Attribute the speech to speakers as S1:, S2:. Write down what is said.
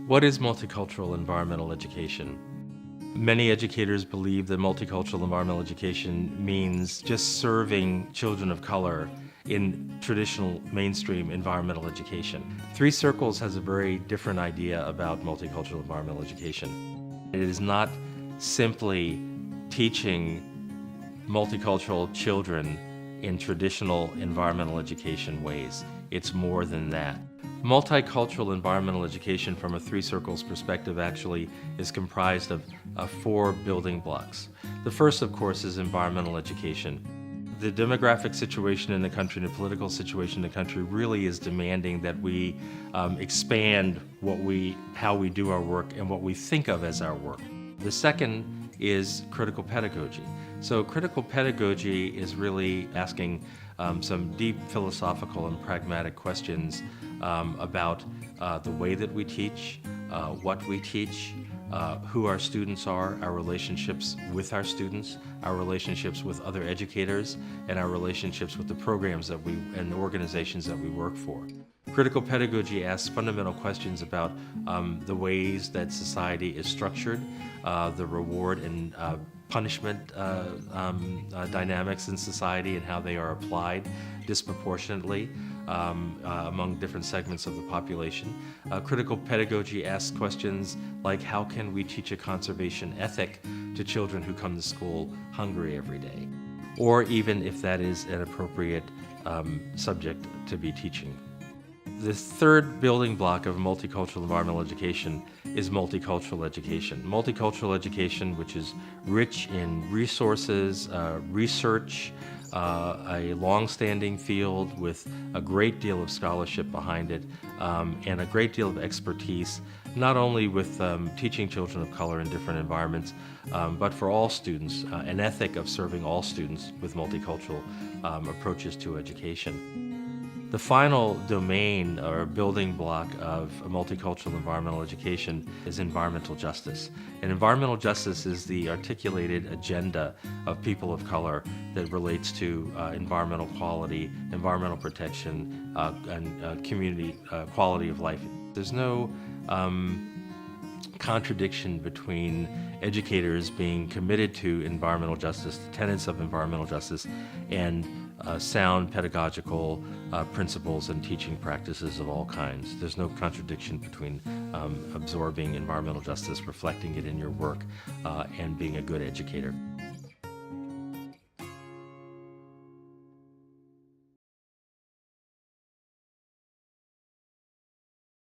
S1: What is multicultural environmental education? Many educators believe that multicultural environmental education means just serving children of color in traditional mainstream environmental education. Three Circles has a very different idea about multicultural environmental education. It is not simply teaching multicultural children in traditional environmental education ways. It's more than that. Multicultural environmental education from a Three Circles perspective actually is comprised of four building blocks. The first, of course, is environmental education. The demographic situation in the country and the political situation in the country really is demanding that we expand how we do our work and what we think of as our work. The second is critical pedagogy. So critical pedagogy is really asking some deep philosophical and pragmatic questions about the way that we teach, what we teach, who our students are, our relationships with our students, our relationships with other educators, and our relationships with the programs and the organizations that we work for. Critical pedagogy asks fundamental questions about the ways that society is structured, the reward and punishment dynamics in society and how they are applied disproportionately among different segments of the population. Critical pedagogy asks questions like, how can we teach a conservation ethic to children who come to school hungry every day? Or even if that is an appropriate subject to be teaching. The third building block of multicultural environmental education is multicultural education. Multicultural education, which is rich in resources, research, a long-standing field with a great deal of scholarship behind it, and a great deal of expertise, not only with teaching children of color in different environments, but for all students, an ethic of serving all students with multicultural approaches to education. The final domain or building block of multicultural environmental education is environmental justice. And environmental justice is the articulated agenda of people of color that relates to environmental quality, environmental protection, and community quality of life. There's no contradiction between educators being committed to environmental justice, the tenets of environmental justice, and sound pedagogical principles and teaching practices of all kinds. There's no contradiction between absorbing environmental justice, reflecting it in your work, and being a good educator.